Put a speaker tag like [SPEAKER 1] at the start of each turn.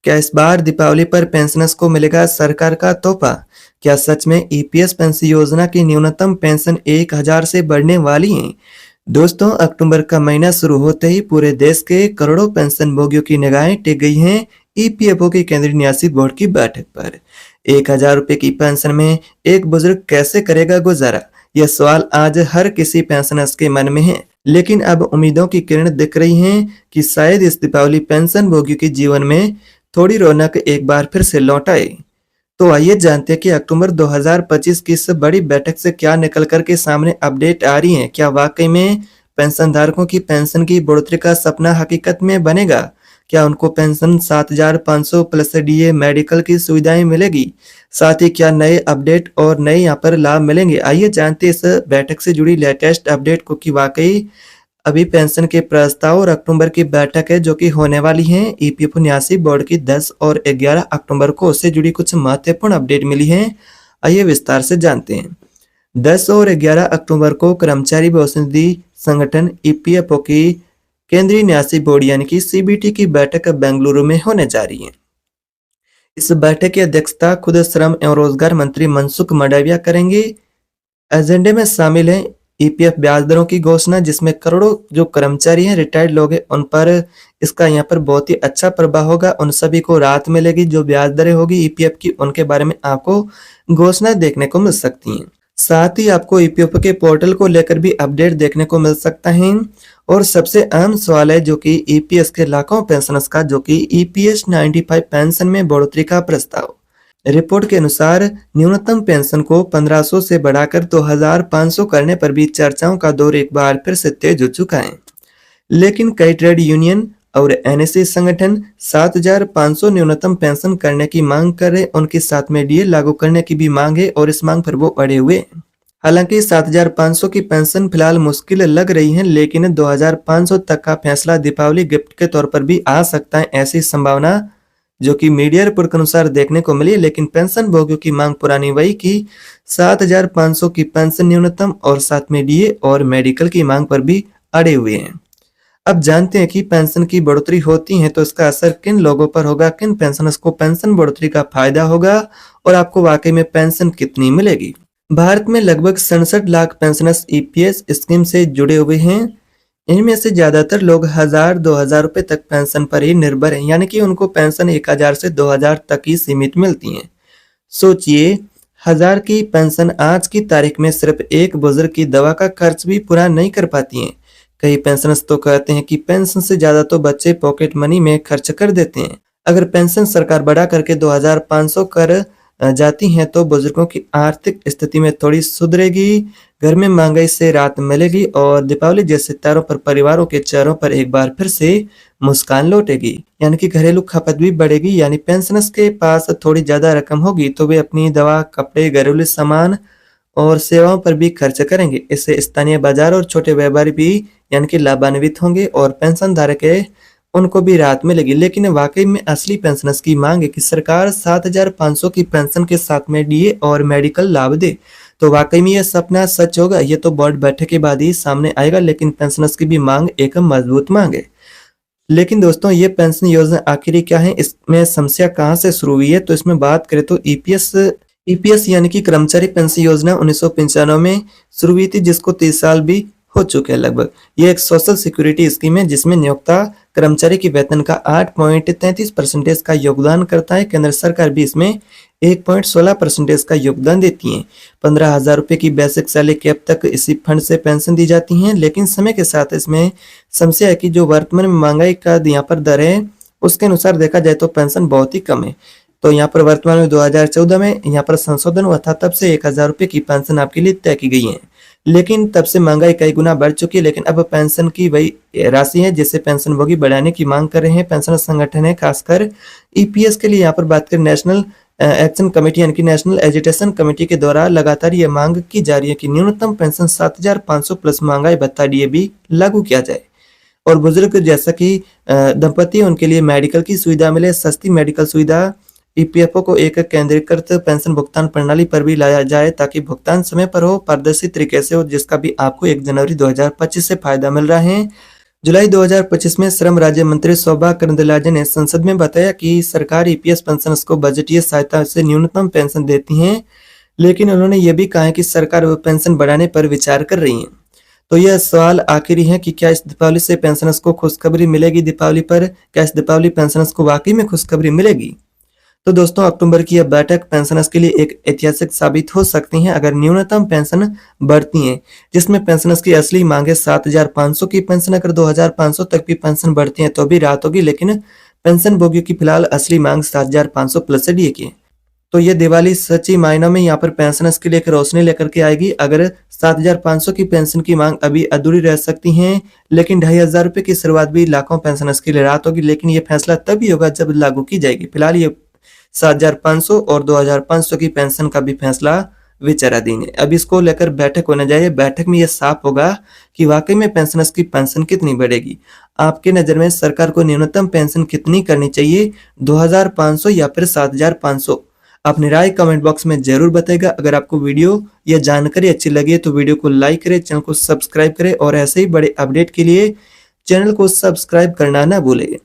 [SPEAKER 1] क्या इस बार दीपावली पर पेंशनर्स को मिलेगा सरकार का तोहफा? क्या सच में ईपीएस पेंशन योजना की न्यूनतम पेंशन 1000 से बढ़ने वाली है? दोस्तों, अक्टूबर का महीना शुरू होते ही पूरे देश के करोड़ों पेंशन भोगियों की निगाहें टिक गई हैं ईपीएफओ की केंद्रीय न्यासी बोर्ड की बैठक पर। 1000 रुपए की पेंशन में एक बुजुर्ग कैसे करेगा गुजारा? यह सवाल आज हर किसी पेंशनर्स के मन में है। लेकिन अब उम्मीदों की किरण दिख रही हैं कि शायद इस दीपावली पेंशन भोगियों के जीवन में थोड़ी रौनक एक बार फिर से लौट आए। तो आइए जानते हैं कि अक्टूबर 2025 की इस बड़ी बैठक से क्या निकल कर के सामने अपडेट आ रही है। क्या वाकई में पेंशन धारकों की पेंशन की बढ़ोतरी का सपना हकीकत में बनेगा? क्या उनको पेंशन 7500 प्लस डीए मेडिकल की सुविधाएं मिलेगी? साथ ही क्या नए अपडेट और नए यहाँ पर लाभ मिलेंगे? आइए जानते हैं इस बैठक से जुड़ी लेटेस्ट अपडेट को कि वाकई अभी पेंशन के प्रस्ताव और अक्टूबर की बैठक है जो कि होने वाली है ईपीएफओ न्यासी बोर्ड की 10 और 11 अक्टूबर को, उससे जुड़ी कुछ महत्वपूर्ण अपडेट मिली है। आइए विस्तार से जानते हैं। 10 और 11 अक्टूबर को कर्मचारी भविष्य निधि संगठन ईपीएफओ की केंद्रीय न्यासी बोर्ड यानी कि सीबीटी की बैठक बेंगलुरु में होने जा रही है। इस बैठक की अध्यक्षता खुद श्रम एवं रोजगार मंत्री मनसुख मंडाविया करेंगे। एजेंडे में शामिल है ईपीएफ ब्याज दरों की घोषणा, जिसमें करोड़ों जो कर्मचारी हैं, रिटायर्ड लोग हैं, उन पर इसका यहाँ पर बहुत ही अच्छा प्रभाव होगा। उन सभी को राहत मिलेगी। जो ब्याज दरें होगी ईपीएफ की, उनके बारे में आपको घोषणा देखने को मिल सकती हैं। साथ ही आपको ईपीएफ के पोर्टल को लेकर भी अपडेट देखने को मिल सकता है। और सबसे अहम सवाल है जो कि ईपीएस के लाखों पेंशनर्स का, जो कि ईपीएस 95 पेंशन में बढ़ोतरी का प्रस्ताव। रिपोर्ट के अनुसार न्यूनतम पेंशन को 1500 से बढ़ाकर 2500 करने पर भी चर्चाओं का दौर एक बार फिर से तेज हो चुका है। लेकिन कई ट्रेड यूनियन और एनएससी संगठन 7500 न्यूनतम पेंशन करने की मांग कर रहे। उनके साथ में डीए लागू करने की भी मांग है और इस मांग पर वो अड़े हुए हैं। हालांकि 7500 की पेंशन फिलहाल मुश्किल लग रही है, लेकिन 2500 तक का फैसला दीपावली गिफ्ट के तौर पर भी आ सकता है, ऐसी संभावना जो कि मीडिया रिपोर्ट के अनुसार देखने को मिली। लेकिन पेंशन भोगियों की मांग पुरानी वही की 7500 की पेंशन न्यूनतम और साथ में डीए और मेडिकल की मांग पर भी अड़े हुए हैं। अब जानते हैं कि पेंशन की बढ़ोतरी होती है तो इसका असर किन लोगों पर होगा, किन पेंशनर्स को पेंशन बढ़ोतरी का फायदा होगा और आपको वाकई में पेंशन कितनी मिलेगी। भारत में लगभग 67 लाख पेंशनर्स ईपीएस स्कीम से जुड़े हुए हैं। इनमें से ज्यादातर लोग 1000-2000 रुपए तक पेंशन पर ही निर्भर हैं, यानी कि उनको पेंशन 1000 से 2000 तक ही सीमित मिलती है। सोचिए, 1000 की पेंशन आज की तारीख में सिर्फ एक बुजुर्ग की दवा का खर्च भी पूरा नहीं कर पाती है। कई पेंशनर्स तो कहते हैं कि पेंशन से ज्यादा तो बच्चे पॉकेट मनी में खर्च कर देते हैं। अगर पेंशन सरकार बढ़ा करके 2500 कर जाती हैं तो बुजुर्गों की आर्थिक स्थिति में थोड़ी सुधरेगी, घर में महंगाई से राहत मिलेगी और दीपावली जैसे त्योहारों पर परिवारों के चेहरों पर एक बार फिर से मुस्कान लौटेगी, यानी कि घरेलू खपत भी बढ़ेगी। यानी पेंशनर्स के पास थोड़ी ज्यादा रकम होगी तो वे अपनी दवा, कपड़े, घरेलू सामान और सेवाओं पर भी खर्च करेंगे। इससे स्थानीय बाजार और छोटे व्यापारी भी यानी कि लाभान्वित होंगे और पेंशन धारक है उनको भी राहत मिलेगी। लेकिन वाकई में असली पेंशनर्स की मांग है कि सरकार 7500 की पेंशन के साथ में डीए और मेडिकल लाभ दे। तो वाकई में यह सपना सच होगा, ये तो बोर्ड बैठक के बाद ही सामने आएगा। लेकिन पेंशनर्स की भी मांग एक मजबूत मांग है। लेकिन दोस्तों, ये पेंशन योजना आखिर क्या है, इसमें समस्या कहाँ से शुरू हुई है? तो इसमें बात करें तो ईपीएस यानी कि कर्मचारी पेंशन योजना 1995 में शुरू हुई थी, जिसको 30 साल भी हो चुके हैं लगभग। ये एक सोशल सिक्योरिटी स्कीम है जिसमें नियोक्ता कर्मचारी की वेतन का 8.33% का योगदान करता है। केंद्र सरकार भी इसमें 1.16% का योगदान देती है। 15,000 रुपए की बेसिक सैलरी के अब तक इसी फंड से पेंशन दी जाती है। लेकिन समय के साथ इसमें समस्या है कि जो वर्तमान में महंगाई का यहाँ पर दर है, उसके अनुसार देखा जाए तो पेंशन बहुत ही कम है। तो यहाँ पर वर्तमान में 2014 में यहाँ पर संशोधन हुआ था, तब से 1000 रुपए की पेंशन आपके लिए तय की गई है। लेकिन तब से महंगाई कई गुना बढ़ चुकी है। लेकिन अब पेंशन की वही राशि है जिससे पेंशन भोगी बढ़ाने की मांग कर रहे हैं। पेंशन संगठन है, खासकर ईपीएस के लिए यहाँ पर बात करें, नेशनल एक्शन कमेटी यानी कि नेशनल एजुटेशन कमेटी के द्वारा लगातार ये मांग की जा रही है कि न्यूनतम पेंशन 7500 प्लस महंगाई भत्ता डीए भी लागू किया जाए और बुजुर्ग जैसा कि दंपति उनके लिए मेडिकल की सुविधा मिले, सस्ती मेडिकल सुविधा। ईपीएफओ को एक केंद्रीकृत पेंशन भुगतान प्रणाली पर भी लाया जाए ताकि भुगतान समय पर हो, पारदर्शी तरीके से हो, जिसका भी आपको 1 जनवरी 2025 से फायदा मिल रहा है। जुलाई 2025 में श्रम राज्य मंत्री शोभा करंदलाजे ने संसद में बताया कि सरकार ईपीएस पेंशनर्स को बजटीय सहायता से न्यूनतम पेंशन देती है, लेकिन उन्होंने ये भी कहा है कि सरकार वो पेंशन बढ़ाने पर विचार कर रही है। तो यह सवाल आखिरी है कि क्या इस दीपावली से पेंशनर्स को खुशखबरी मिलेगी? दीपावली पर क्या इस दीपावली पेंशनर्स को वाकई में खुशखबरी मिलेगी? तो दोस्तों, अक्टूबर की यह बैठक पेंशनर्स के लिए एक ऐतिहासिक साबित हो सकती है अगर न्यूनतम पेंशन बढ़ती है, जिसमें पेंशनर्स की असली मांग है 7,500 की पेंशन। अगर 2,500 तक भी पेंशन बढ़ती है तो भी राहत होगी, लेकिन पेंशन भोगियों की फिलहाल असली मांग 7,500 प्लस डीए की है। तो ये दिवाली सच्ची मायनों में यहाँ पर पेंशनर्स के लिए एक रोशनी लेकर के आएगी। अगर 7,500 की पेंशन की मांग अभी अधूरी रह सकती है, लेकिन 2,500 रुपए की शुरुआत भी लाखों पेंशनर्स के लिए राहत होगी। लेकिन ये फैसला तभी होगा जब लागू की जाएगी। फिलहाल ये 7,500 और 2,500 की पेंशन का भी फैसला विचाराधीन है। अब इसको लेकर बैठक होने जा रही है। बैठक में यह साफ होगा कि वाकई में पेंशनर्स की पेंशन कितनी बढ़ेगी। आपके नजर में सरकार को न्यूनतम पेंशन कितनी करनी चाहिए, 2,500 या फिर 7,500? अपनी राय कमेंट बॉक्स में जरूर बताइएगा। अगर आपको वीडियो या जानकारी अच्छी लगी है तो वीडियो को लाइक करें, चैनल को सब्सक्राइब करें और ऐसे ही बड़े अपडेट के लिए चैनल को सब्सक्राइब करना ना भूलें।